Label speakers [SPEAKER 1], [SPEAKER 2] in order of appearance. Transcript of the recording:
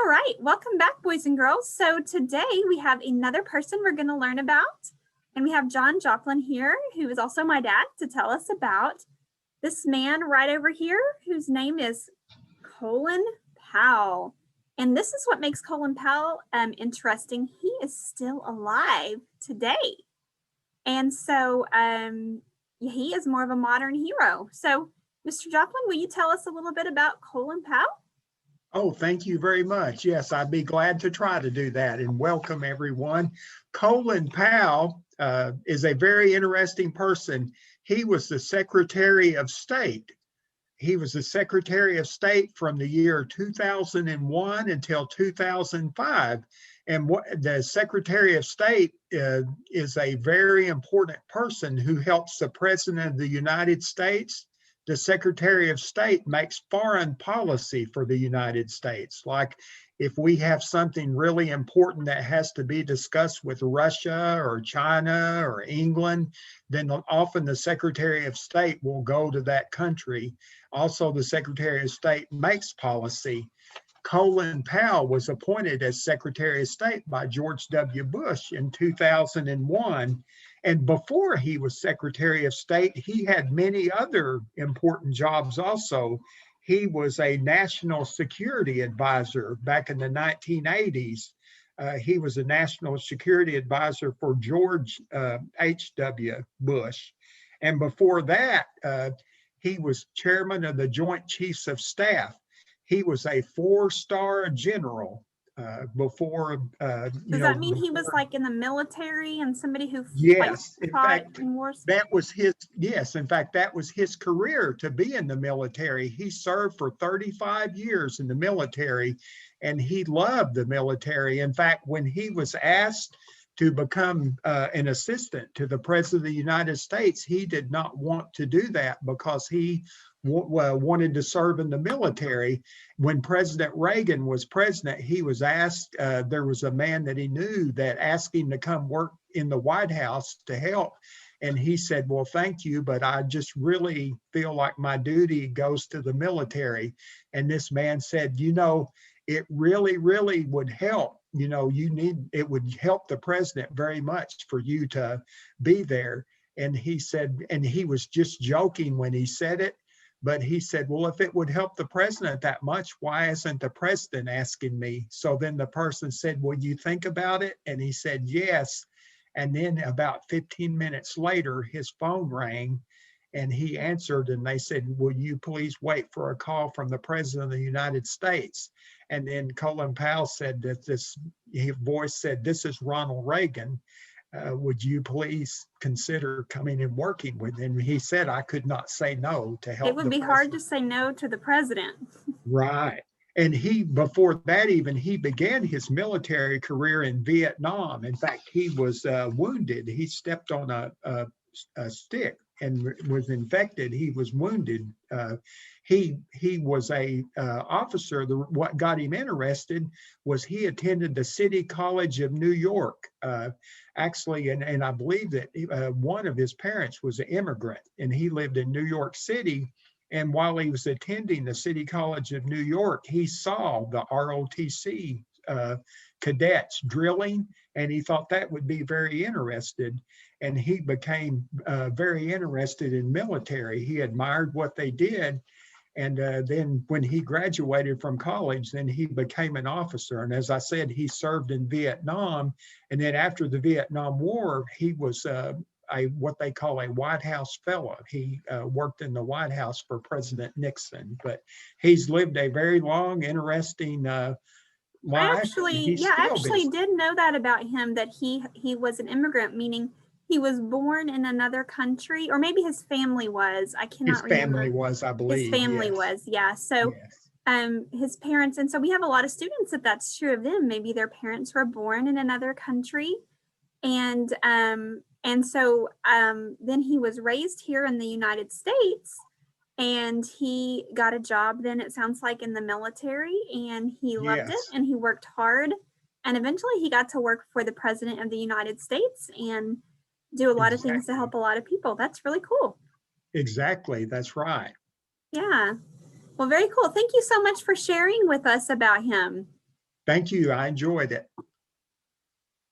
[SPEAKER 1] All right, welcome back, boys and girls. So today we have another person we're going to learn about, and we have John Joplin here, who is also my dad, to tell us about this man right over here, whose name is Colin Powell. And this is what makes Colin Powell interesting. He is still alive today. And so he is more of a modern hero. So, Mr. Joplin, will you tell us a little bit about Colin Powell?
[SPEAKER 2] Oh, thank you very much. Yes, I'd be glad to try to do that, and welcome everyone. Colin Powell is a very interesting person. He was the Secretary of State. He was the Secretary of State from the year 2001 until 2005. And the Secretary of State is a very important person who helps the President of the United States. The Secretary of State makes foreign policy for the United States. Like if we have something really important that has to be discussed with Russia or China or England, then often the Secretary of State will go to that country. Also, the Secretary of State makes policy. Colin Powell was appointed as Secretary of State by George W. Bush in 2001. And before he was Secretary of State, he had many other important jobs also. He was a national security advisor back in the 1980s. He was a national security advisor for George H.W. Bush. And before that, he was chairman of the Joint Chiefs of Staff. He was a 4-star general before.
[SPEAKER 1] Does that mean he was like in the military and somebody who
[SPEAKER 2] yes, in
[SPEAKER 1] fought
[SPEAKER 2] fact,
[SPEAKER 1] in wars?
[SPEAKER 2] that was his. Yes, in fact, that was his career to be in the military. He served for 35 years in the military, and he loved the military. In fact, when he was asked to become an assistant to the President of the United States, he did not want to do that because he wanted to serve in the military. When President Reagan was president, he was asked, there was a man that he knew that asked him to come work in the White House to help. And he said, well, thank you, but I just really feel like my duty goes to the military. And this man said, you know, it really, really would help. You know, it would help the president very much for you to be there. And he said, and he was just joking when he said it, but he said, well, if it would help the president that much, why isn't the president asking me? So then the person said, will you think about it? And he said, yes. And then about 15 minutes later, his phone rang and he answered, and they said, will you please wait for a call from the President of the United States? And then Colin Powell said that his voice said, this is Ronald Reagan. Would you please consider coming and working with him? He said, I could not say no to help.
[SPEAKER 1] It would be hard to say no to the president. Right.
[SPEAKER 2] And before that even, he began his military career in Vietnam. In fact, he was wounded. He stepped on a stick and was infected. He was wounded. He was a officer. What got him interested was he attended the City College of New York. Actually, and I believe that one of his parents was an immigrant, and he lived in New York City. And while he was attending the City College of New York, he saw the ROTC cadets drilling, and he thought that would be very interested. And he became very interested in military. He admired what they did. And then when he graduated from college, then he became an officer. And as I said, he served in Vietnam. And then after the Vietnam War, he was what they call a White House fellow. He worked in the White House for President Nixon. But he's lived a very long, interesting life.
[SPEAKER 1] I actually did know that about him, that he was an immigrant, meaning he was born in another country, or maybe his family was. I cannot remember. His family
[SPEAKER 2] was, I believe.
[SPEAKER 1] His family was, yeah. So his parents, and so we have a lot of students that's true of them. Maybe their parents were born in another country. And so then he was raised here in the United States, and he got a job then, it sounds like, in the military, and he loved it, and he worked hard. And eventually he got to work for the President of the United States and do a lot of things to help a lot of people. That's really cool.
[SPEAKER 2] Exactly. That's right.
[SPEAKER 1] Yeah. Well, very cool. Thank you so much for sharing with us about him.
[SPEAKER 2] Thank you. I enjoyed it.